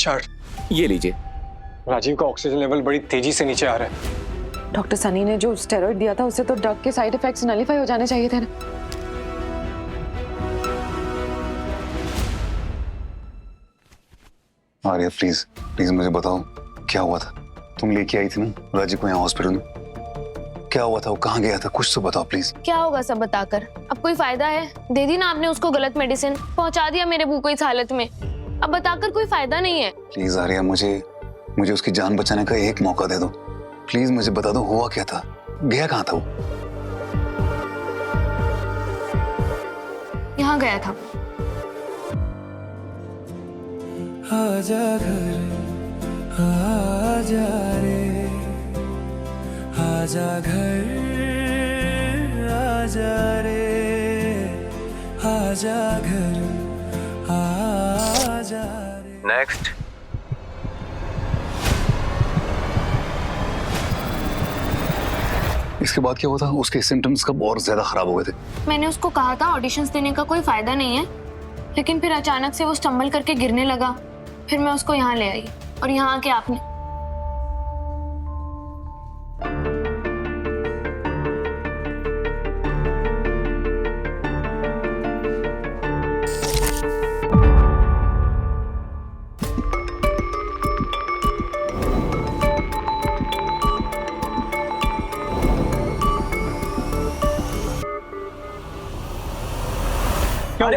Chart. ये लीजिए। राजीव का ऑक्सीजन लेवल बड़ी तेजी से नीचे आ रहा है। डॉक्टर सनी ने जो स्टेरॉइड दिया था उससे तो ड्रग के साइड इफेक्ट्स नलीफाई हो जाने चाहिए थे ना। आर्या प्लीज प्लीज मुझे बताओ क्या हुआ था। तुम लेके आई थी ना राजीव को यहाँ हॉस्पिटल में, क्या हुआ था, वो कहाँ गया था, कुछ तो बताओ प्लीज। क्या होगा सब बताकर, अब कोई फायदा है? दे दी ना आपने उसको गलत मेडिसिन, पहुंचा दिया मेरे बू को इस हालत में, अब बताकर कोई फायदा नहीं है। प्लीज आर्या मुझे उसकी जान बचाने का एक मौका दे दो प्लीज, मुझे बता दो हुआ क्या था, गया कहाँ था वो। यहाँ गया था। आजा घर आजा रे, आजा घर आजा रे, आजा घर आजा रे। नेक्स्ट। इसके बाद क्या हुआ था, उसके सिम्टम्स कब और ज्यादा खराब हो गए थे। मैंने उसको कहा था ऑडिशंस देने का कोई फायदा नहीं है, लेकिन फिर अचानक से वो स्टम्बल करके गिरने लगा, फिर मैं उसको यहाँ ले आई और यहाँ आके आपने।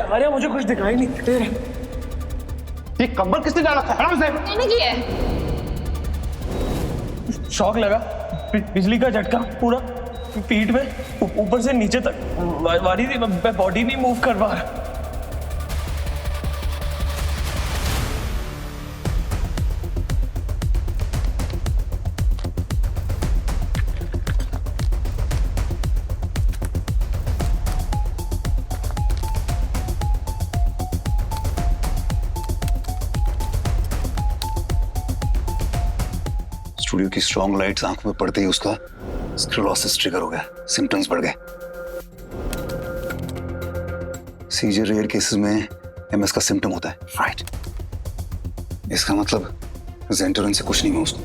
अरे मुझे कुछ दिखाई नहीं दे रहा। ये कंबल किसने डाला था? मैंने किया है। शॉक लगा, बिजली का झटका, पूरा पीठ में ऊपर से नीचे तक वारी थी, मैं बॉडी नहीं मूव कर पा रहा। स्टूडियो की स्ट्रॉन्ग लाइट्स आंखों में पड़ते ही उसका स्क्लेरोसिस ट्रिगर हो गया, सिम्टम्स बढ़ गए। सीजर रेयर केसेस में एमएस का सिम्टम होता है, राइट। इसका मतलब ज़ेंटोरिन से कुछ नहीं हुआ उसको,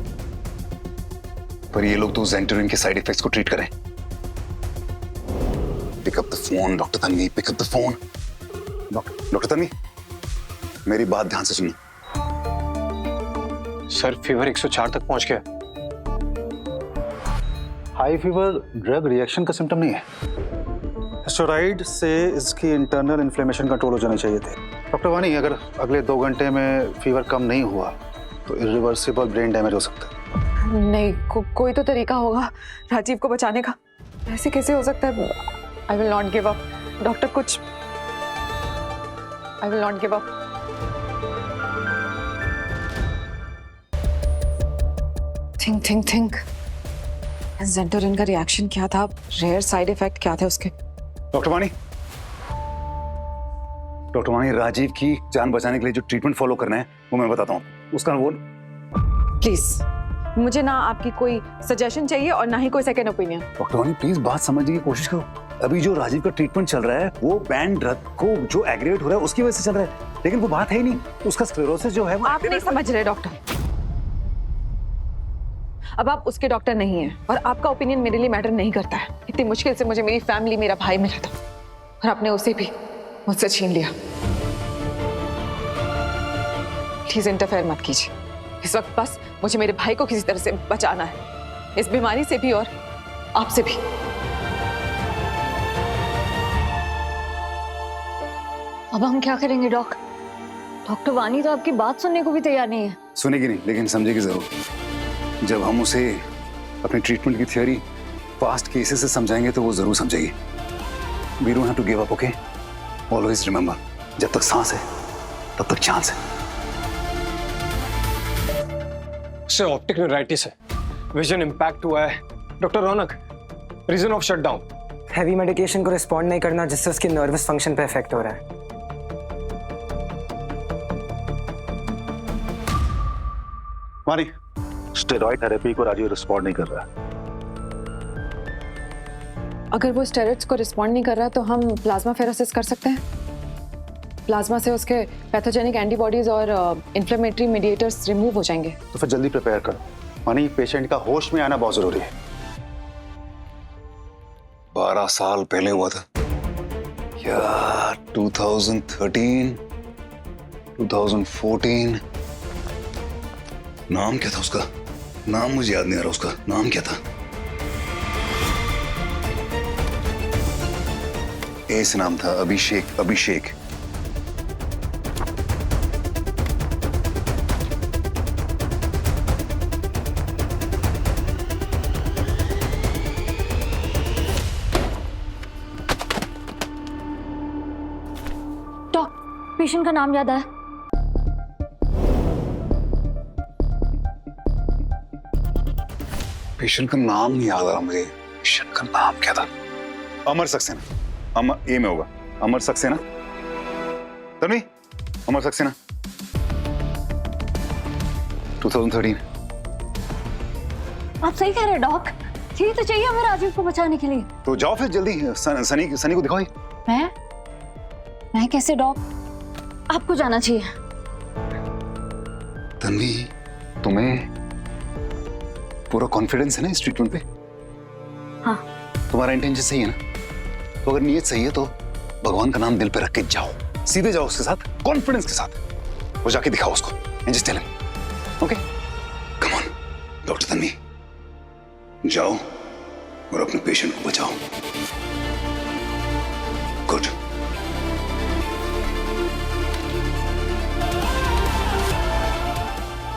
पर ये लोग तो ज़ेंटोरिन के साइड इफेक्ट्स को ट्रीट करें। Pick up the phone doctor Tanvi, pick up the phone. Doctor Tanvi मेरी बात ध्यान से सुनिए। सर फीवर 104 तक पहुंच गया। हाई फीवर ड्रग रिएक्शन का सिम्टम नहीं है। स्टेरॉइड से इसकी इंटरनल इन्फ्लेमेशन कंट्रोल हो जाने चाहिए थे। डॉक्टर वानी, अगर अगले 2 घंटे में फीवर कम नहीं हुआ तो इरिवर्सिबल ब्रेन डैमेज हो सकता है। नहीं, कोई तो तरीका होगा राजीव को बचाने का। ऐसे कैसे हो सकता है? I will not give up doctor, कुछ I will not give up. Think ज़ेंटोरिन का रिएक्शन क्या था, रेयर साइड इफेक्ट क्या थे उसके? डॉक्टर वानी राजीव की जान बचाने के लिए जो ट्रीटमेंट फॉलो करना है वो मैं बताता हूँ। उसका वो प्लीज, मुझे ना आपकी कोई सजेशन चाहिए और ना ही कोई सेकंड ओपिनियन। डॉक्टर वानी प्लीज बात समझने की कोशिश करो। अभी जो राजीव का ट्रीटमेंट चल रहा है वो बैन ड्रग को जो एग्रीवेट हो रहा है उसकी वजह से चल रहा है, लेकिन वो बात है ही नहीं। उसका स्क्लेरोसिस जो है वो आप नहीं समझ रहे डॉक्टर। अब आप उसके डॉक्टर नहीं हैं और आपका ओपिनियन मेरे लिए मैटर नहीं करता है। इतनी मुश्किल से मुझे मेरी फैमिली, मेरा भाई मिला था और आपने उसे भी मुझसे छीन लिया। प्लीज इंटरफेयर मत कीजिए। इस वक्त बस मुझे मेरे भाई को किसी तरह से बचाना है, इस बीमारी से भी और आपसे भी। अब हम क्या करेंगे डॉक्टर वानी तो आपकी बात सुनने को भी तैयार नहीं है। सुनेगी नहीं, लेकिन समझेगी जरूर। जब हम उसे अपनी ट्रीटमेंट की थ्योरी पास्ट केसेस से समझाएंगे तो वो जरूर समझेगी। We don't have to give up, okay? Always remember, जब तक सांस है तब तक चांस है। उसे ऑप्टिक न्यूराइटिस है, विजन इंपैक्ट हुआ है। Doctor Raunak, reason of shutdown? Heavy medication को रिस्पॉन्ड नहीं करना जिससे उसकी नर्वस फंक्शन पे इफेक्ट हो रहा है। वानी, स्टेरॉइड थेरेपी को राजीव रिस्पॉन्ड नहीं कर रहा। अगर वो स्टेरॉइड्स को रिस्पॉन्ड नहीं कर रहा तो हम प्लाज्मा फेरोसिस कर सकते हैं। प्लाज्मा से उसके पैथोजेनिक एंटीबॉडीज और इन्फ्लेमेटरी मीडिएटर्स रिमूव हो जाएंगे। तो फिर जल्दी प्रिपेयर करो, मानी पेशेंट का होश में आना बहुत जरूरी है। 12 साल पहले हुआ था यार, 2013, 2014। नाम क्या था उसका? नाम मुझे याद नहीं आ रहा उसका नाम क्या था। ए से नाम था, अभिषेक। अभिषेक पेशेंट का नाम याद आया? पेशेंट का नाम नहीं याद आ रहा मुझे। पेशेंट का नाम क्या था? अमर सक्सेना। अमर ए में होगा, अमर सक्सेना। तन्वी, अमर सक्सेना। 2013। आप सही कह रहे हैं डॉक, यही तो चाहिए हमें राजीव को बचाने के लिए। तो जाओ फिर जल्दी, सनी को दिखाओ। मैं कैसे डॉक? आपको जाना चाहिए। तन्वी, तुम्हें पूरा कॉन्फिडेंस है ना इस ट्रीटमेंट पे? हाँ। तुम्हारा इंटेंशन सही है ना? तो अगर नीयत सही है तो भगवान का नाम दिल पे रख के जाओ, सीधे जाओ उसके साथ, कॉन्फिडेंस के साथ। वो जाके दिखाओ उसको, and just tell him, okay? Come on doctor Tanvi, जाओ और अपने पेशेंट को बचाओ। Good.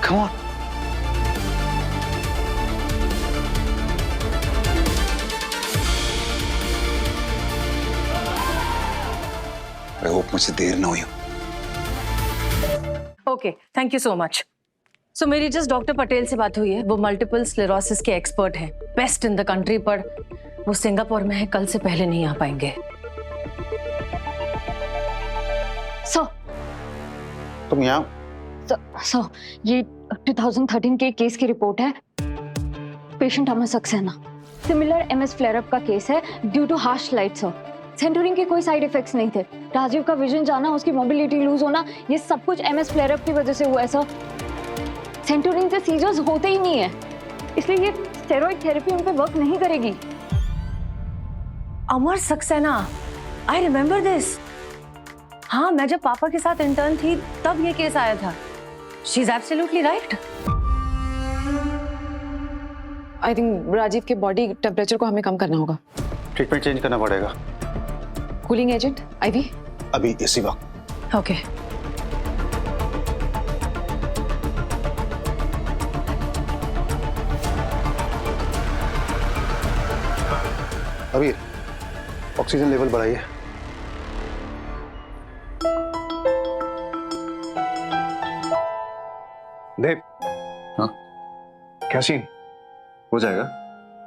Come on. I hope मुझसे देर ना हुई हो। Okay, thank you so much. So मेरी जस्ट डॉक्टर पटेल से बात हुई है। वो मल्टीपल स्क्लेरोसिस के एक्सपर्ट हैं, बेस्ट इन द कंट्री, पर वो सिंगापुर में है, कल से पहले नहीं आ पाएंगे। सो तुम यहाँ? सो ये 2013 के केस की रिपोर्ट है। Patient Amar Saxena, similar MS flare up का केस है due to harsh light. Sir, सेंटोरिन के कोई साइड इफेक्ट्स नहीं थे। राजीव का विजन जाना, उसकी मोबिलिटी लूज होना, ये सब कुछ एमएस फ्लेयर अप की वजह से हुआ है सर। सेंटोरिन से सीजर्स होते ही नहीं है, इसलिए ये स्टेरॉइड थेरेपी उन पे वर्क नहीं करेगी। अमर सक्सेना, आई रिमेम्बर दिस। हाँ, मैं जब पापा के साथ इंटर्न थी तब ये केस आया था। She is absolutely right. I think Rajiv के बॉडी टेम्परेचर को हमें कम करना होगा। ट्रीटमेंट चेंज करना पड़ेगा। Cooling agent IV? अभी इसी वक्त। ओके। अभी ऑक्सीजन लेवल बढ़ाइए। देव, हाँ क्या सीन? हो जाएगा।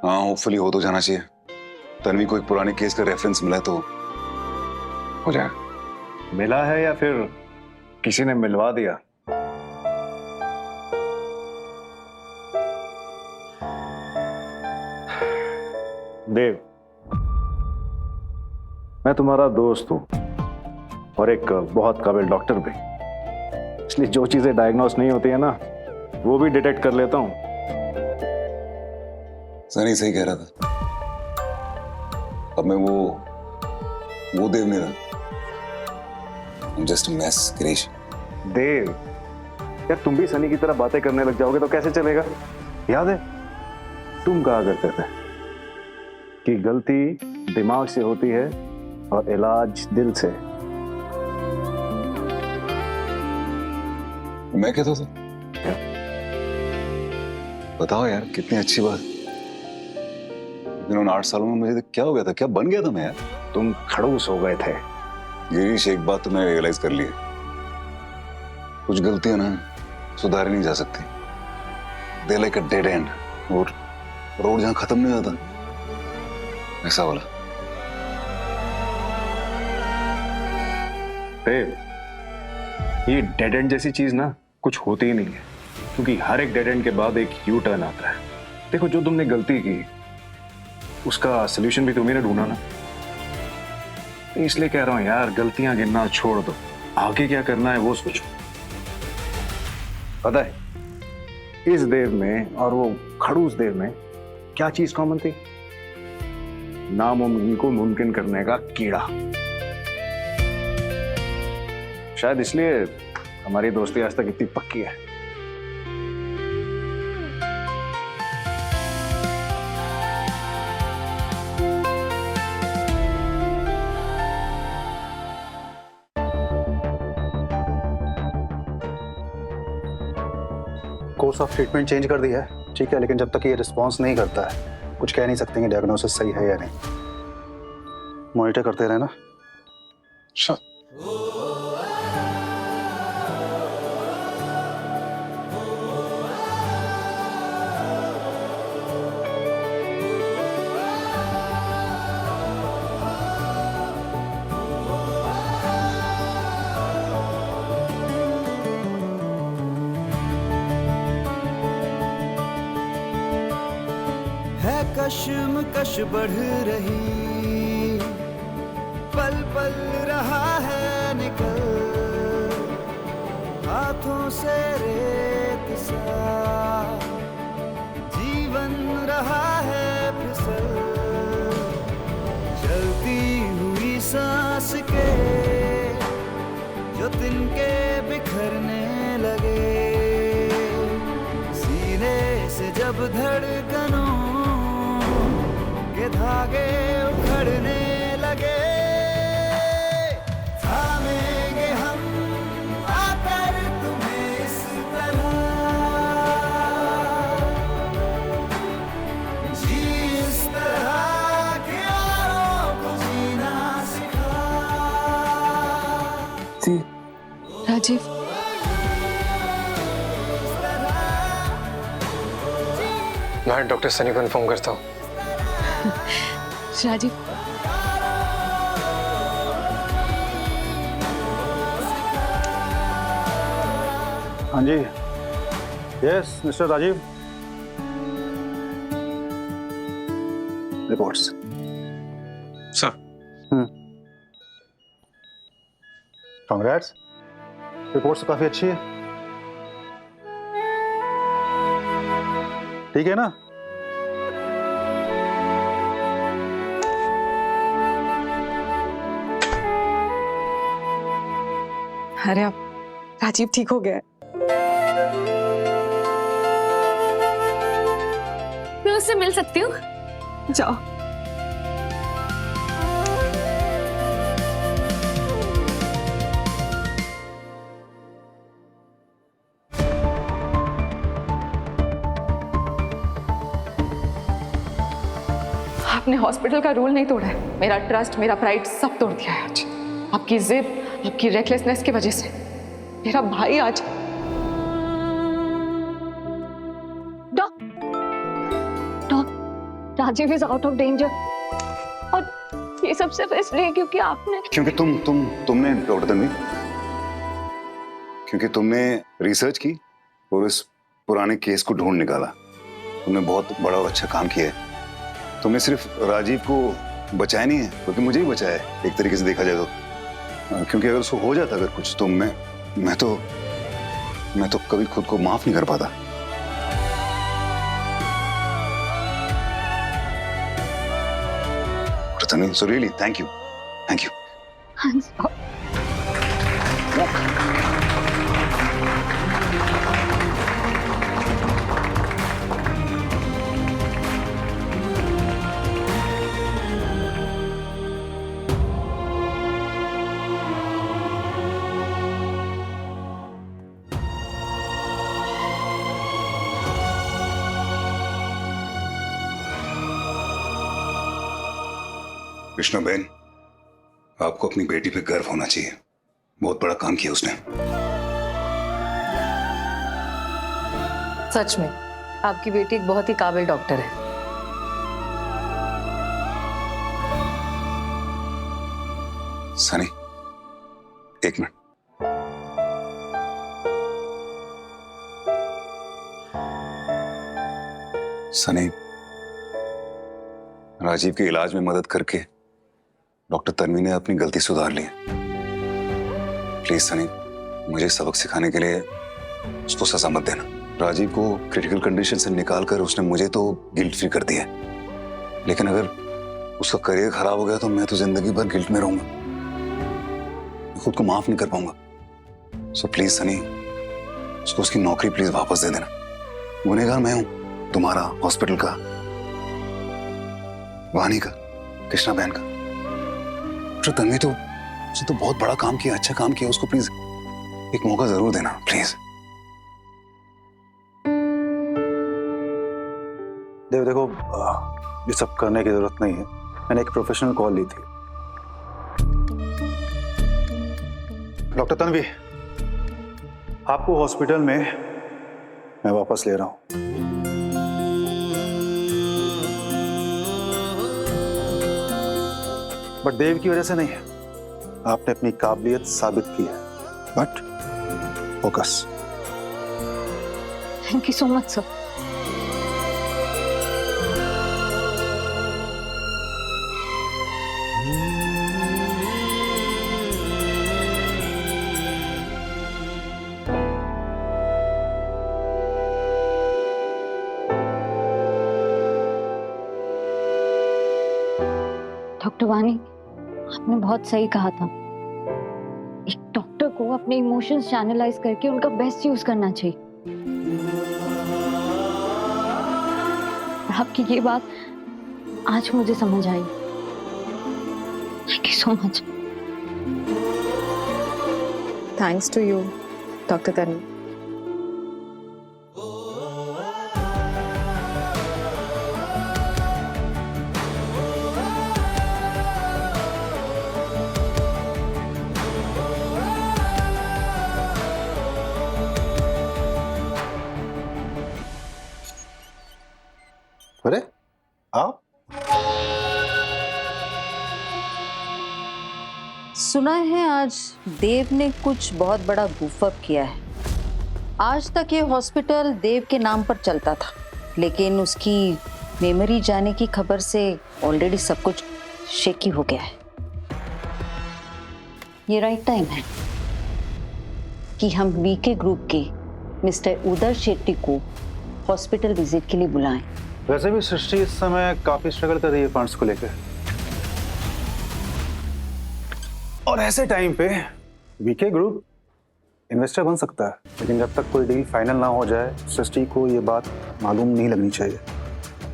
हाँ, होपफुली हो तो जाना चाहिए। तन्वी को एक पुराने केस का रेफरेंस मिला है तो हो जाएगा। मिला है या फिर किसी ने मिलवा दिया? देव, मैं तुम्हारा दोस्त हूं और एक बहुत काबिल डॉक्टर भी, इसलिए जो चीजें डायग्नोस नहीं होती है ना, वो भी डिटेक्ट कर लेता हूं। सनी सही कह रहा था। अब मैं वो देव नहीं रहा। I'm just a mess, Girish. देव, यार तुम भी सनी की तरह बातें करने लग जाओगे तो कैसे चलेगा? याद है तुम कहा करते थे कि गलती दिमाग से होती है और इलाज दिल से। मैं कहता था? बताओ यार, कितनी अच्छी बात। इन्होंने 8 सालों में मुझे क्या हो गया था, क्या बन गया था मैं यार? तुम खड़ूस हो गए थे। गिरीश, एक बात तो मैं रियलाइज कर ली है, कुछ गलतियां ना सुधारी नहीं जा सकती। They like a dead and, और रोड जहां खत्म नहीं होता, ऐसा वाला। देव, ये डेड एंड जैसी चीज ना कुछ होती ही नहीं है, क्योंकि हर एक डेड एंड के बाद एक यू टर्न आता है। देखो, जो तुमने गलती की उसका सोल्यूशन भी तुम्ही ने ढूंढा ना, इसलिए कह रहा हूं यार, गलतियां गिनना छोड़ दो। आगे क्या करना है वो सोचो। पता है इस देव में और वो खड़ूस देव में क्या चीज कॉमन थी? नामुमकिन को मुमकिन करने का कीड़ा। शायद इसलिए हमारी दोस्ती आज तक इतनी पक्की है। कोर्स ऑफ ट्रीटमेंट चेंज कर दिया है, ठीक है, लेकिन जब तक ये रिस्पॉन्स नहीं करता है कुछ कह नहीं सकते कि डायग्नोसिस सही है या नहीं। मॉनिटर करते रहना। Sure. है कश्मकश बढ़ रही, पल पल रहा है निकल, हाथों से रेत सा जीवन रहा है फिसल, चलती हुई सांस के जो तिनके बिखरने लगे, सीने से जब धड़कनों के धागे उखड़ने लगे, थामेंगे हम आकर तुम्हें इस तरह, जी इस तरह के यारों को जीना सिखा। राजीव, मैं डॉक्टर सनी को इन्फॉर्म करता हूँ। राजीव, हाँ जी, yes mister Rajiv. Reports. Sir, congrats, reports काफी अच्छी है, ठीक है ना? अरे अब राजीव ठीक हो गया है। मैं उससे मिल सकती हूँ? जाओ। आपने हॉस्पिटल का रूल नहीं तोड़ा है, मेरा ट्रस्ट, मेरा प्राइड सब तोड़ दिया है आज। आपकी जिद, आपकी रेकलेसनेस की वजह से मेरा भाई आज। Rajiv is out of danger, और ये सब सिर्फ इसलिए क्योंकि आपने, क्योंकि तुमने डॉक्टर तन्वी, क्योंकि तुमने रिसर्च की और इस पुराने केस को ढूंढ निकाला। तुमने बहुत बड़ा और अच्छा काम किया है। तुमने सिर्फ राजीव को बचाया नहीं है, क्योंकि मुझे ही बचाया है एक तरीके से देखा जाए तो। क्योंकि अगर उसको हो जाता अगर कुछ तो मैं तो कभी खुद को माफ नहीं कर पाता। So really, thank you. Thank you. Krishna बहन, आपको अपनी बेटी पे गर्व होना चाहिए। बहुत बड़ा काम किया उसने। सच में आपकी बेटी एक बहुत ही काबिल डॉक्टर है। सनी, एक मिनट। सनी, राजीव के इलाज में मदद करके डॉक्टर तन्वी ने अपनी गलती सुधार ली है। प्लीज सनी, मुझे सबक सिखाने के लिए उसको सजा मत देना। राजीव को क्रिटिकल कंडीशन से निकाल कर उसने मुझे तो गिल्ट फ्री कर दिया, लेकिन अगर उसका करियर खराब हो गया तो मैं तो जिंदगी भर गिल्ट में रहूंगा, मैं खुद को माफ नहीं कर पाऊंगा। सो प्लीज सनी, उसको उसकी नौकरी प्लीज वापस दे देना। गुनहगार मैं हूं, तुम्हारा, हॉस्पिटल का, वानी का, कृष्णा बहन का। तो तन्वी तो उसने तो बहुत बड़ा काम किया, अच्छा काम किया, उसको प्लीज एक मौका जरूर देना प्लीज। देव देखो, ये सब करने की जरूरत नहीं है। मैंने एक प्रोफेशनल कॉल ली थी। डॉक्टर तन्वी, आपको हॉस्पिटल में मैं वापस ले रहा हूं। बट देव की वजह से नहीं है, आपने अपनी काबिलियत साबित की है। But focus. Thank you so much sir. Doctor वानी, आपने बहुत सही कहा था। एक डॉक्टर को अपने इमोशंस चैनलाइज करके उनका बेस्ट यूज करना चाहिए। आपकी ये बात आज मुझे समझ आई। Thank you so much. Thanks to you doctor Tanvi. अरे आप सुना है आज देव ने कुछ बहुत बड़ा गुफअप किया है। आज तक ये हॉस्पिटल देव के नाम पर चलता था, लेकिन उसकी मेमोरी जाने की खबर से ऑलरेडी सब कुछ शेकी हो गया है। ये राइट टाइम है कि हम वीके ग्रुप के मिस्टर उदय शेट्टी को हॉस्पिटल विजिट के लिए बुलाएं। वैसे भी सृष्टि इस समय काफी स्ट्रगल कर रही है फंड्स को लेकर, और ऐसे टाइम पे वीके ग्रुप इन्वेस्टर बन सकता है। लेकिन जब तक कोई डील फाइनल ना हो जाए, सृष्टि को ये बात मालूम नहीं लगनी चाहिए।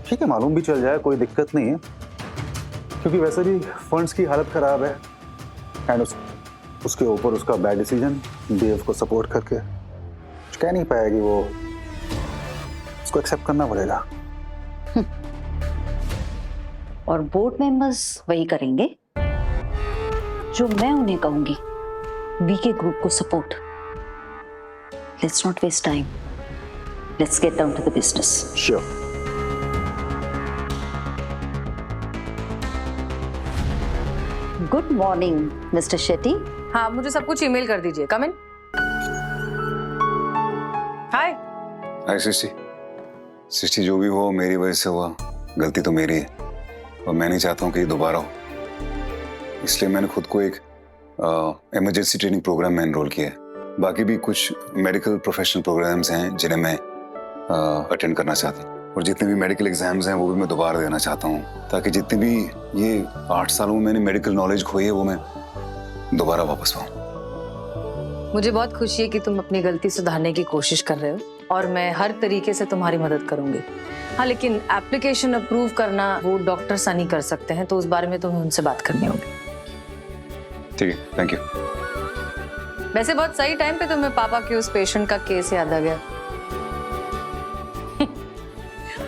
ठीक है, मालूम भी चल जाए कोई दिक्कत नहीं है, क्योंकि वैसे भी फंड्स की हालत खराब है। एंड उसके ऊपर उसका बैड डिसीजन देव को सपोर्ट करके कुछ कह नहीं पाएगी, वो उसको एक्सेप्ट करना पड़ेगा। और बोर्ड मेंबर्स वही करेंगे जो मैं उन्हें कहूंगी, वीके ग्रुप को support. Let's not waste time, let's get down to the business. Sure. Good morning mister Shetty. हाँ, मुझे सब कुछ ईमेल कर दीजिए। कम इन। हाय। हाय सृष्टि। सृष्टि, जो भी हो मेरी वजह से हुआ, गलती तो मेरी है और मैं नहीं चाहता हूँ कि ये दोबारा हो। इसलिए मैंने खुद को एक इमरजेंसी ट्रेनिंग प्रोग्राम में एनरोल किया है। बाकी भी कुछ मेडिकल प्रोफेशनल प्रोग्राम्स हैं जिन्हें मैं अटेंड करना चाहता हूँ, और जितने भी मेडिकल एग्जाम्स हैं वो भी मैं दोबारा देना चाहता हूँ, ताकि जितनी भी ये 8 सालों में मैंने मेडिकल नॉलेज खोई है वो मैं दोबारा वापस पाऊँ। मुझे बहुत खुशी है कि तुम अपनी गलती सुधारने की कोशिश कर रहे हो, और मैं हर तरीके से तुम्हारी मदद करूंगी। हाँ, लेकिन एप्लीकेशन अप्रूव करना वो डॉक्टर सनी कर सकते हैं, तो उस बारे में तुम्हें उनसे बात करनी होगी। ठीक है, थैंक यू। वैसे बहुत सही टाइम पे तुम्हें पापा के उस पेशेंट का केस याद आ गया।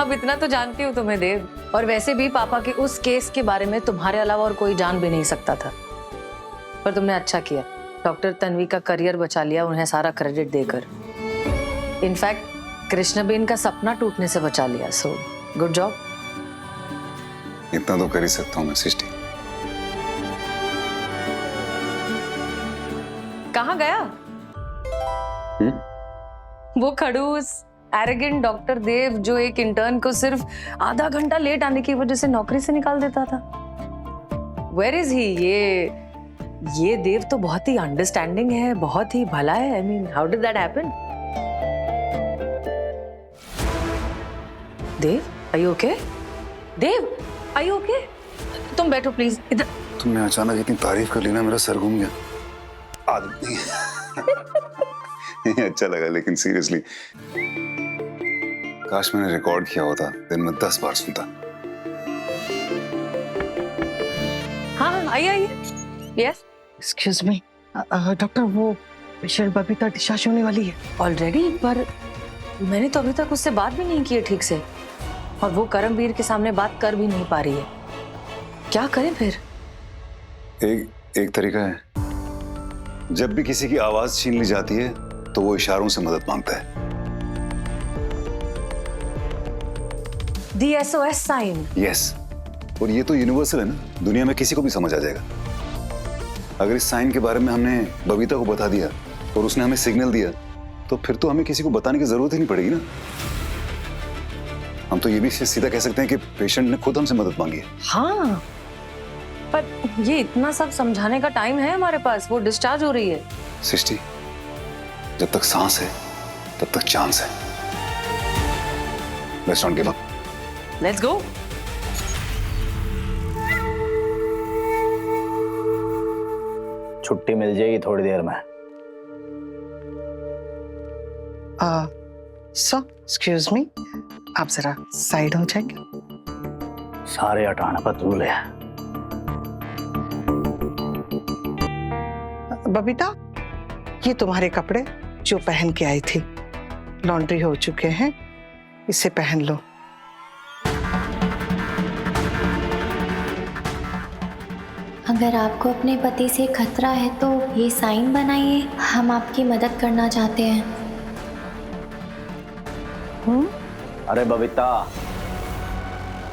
अब इतना तो जानती हूँ तुम्हें देव, और वैसे भी पापा के उस केस के बारे में तुम्हारे अलावा और कोई जान भी नहीं सकता था। पर तुमने अच्छा किया, डॉक्टर तन्वी का करियर बचा लिया उन्हें सारा क्रेडिट देकर। इनफैक्ट कृष्णबेन का सपना टूटने से बचा लिया। So good job. इतना तो कर ही सकता हूँ मैं सृष्टि। कहाँ गया वो खड़ूस एरोगेंट डॉक्टर देव, जो एक इंटर्न को सिर्फ आधा घंटा लेट आने की वजह से नौकरी से निकाल देता था? Where is he? ये ये देव तो बहुत ही अंडरस्टैंडिंग है, बहुत ही भला है। I mean how did that happen? Dev, are you okay? Dev, are you okay? तुम बैठो प्लीज इधर। तुमने अचानक इतनी तारीफ कर ली ना, मेरा सर घूम गया। आदत नहीं है। अच्छा लगा, लेकिन सीरियसली काश मैंने रिकॉर्ड किया होता, दिन में 10 बार सुनता। हाँ आइए आइए। यस एक्सक्यूज मी डॉक्टर, वो पेशेंट बबीता डिस्चार्ज होने वाली है ऑलरेडी, पर मैंने तो अभी तक उससे बात भी नहीं की है ठीक से, और वो करमवीर के सामने बात कर भी नहीं पा रही है। क्या करें फिर? एक तरीका है, जब भी किसी की आवाज छीन ली जाती है तो वो इशारों से मदद मांगता है। दी SOS साइन। यस, और ये तो यूनिवर्सल है ना, दुनिया में किसी को भी समझ आ जाएगा। अगर इस साइन के बारे में हमने बबीता को बता दिया और उसने हमें सिग्नल दिया, तो फिर तो हमें किसी को बताने की जरूरत ही नहीं पड़ेगी ना। हम तो ये भी सीधा कह सकते हैं कि पेशेंट ने खुद हमसे मदद मांगी है। हाँ, पर ये इतना सब समझाने का टाइम है हमारे पास? वो डिस्चार्ज हो रही है। सृष्टि, जब तक सांस है तब तक चांस है। Let's not give up. Let's go. छुट्टी मिल जाएगी थोड़ी देर में। सर एक्सक्यूज मी, आप जरा साइड हो जाएंगे? सारे हटाना का रूल है। बबीता, ये तुम्हारे कपड़े जो पहन के आई थी, लॉन्ड्री हो चुके हैं, इसे पहन लो। अगर आपको अपने पति से खतरा है तो ये साइन बनाइए, हम आपकी मदद करना चाहते हैं। अरे बबीता,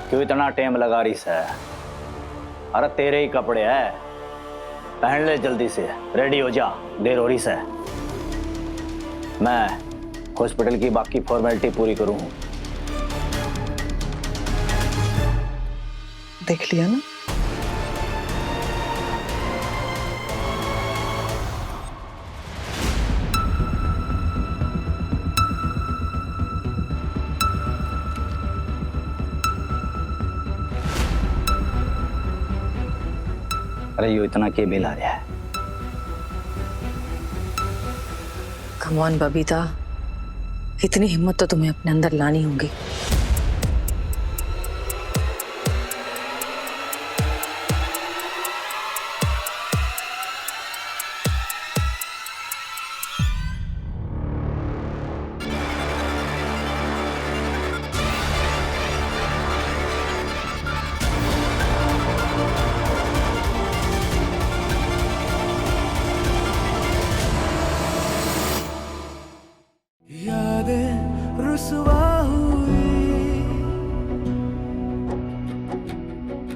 क्यों इतना टाइम लगा रही है? अरे तेरे ही कपड़े हैं, पहन ले जल्दी से, रेडी हो जा, देर हो रही है। मैं हॉस्पिटल की बाकी फॉर्मेलिटी पूरी करूँ। देख लिया ना? अरे यो इतना के बिल आ रहा है? कम ऑन बबीता, इतनी हिम्मत तो तुम्हें अपने अंदर लानी होगी। यादें रुसवा हुई,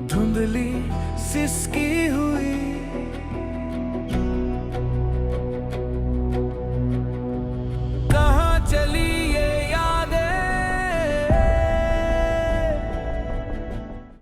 धुंधली सिसकी हुई।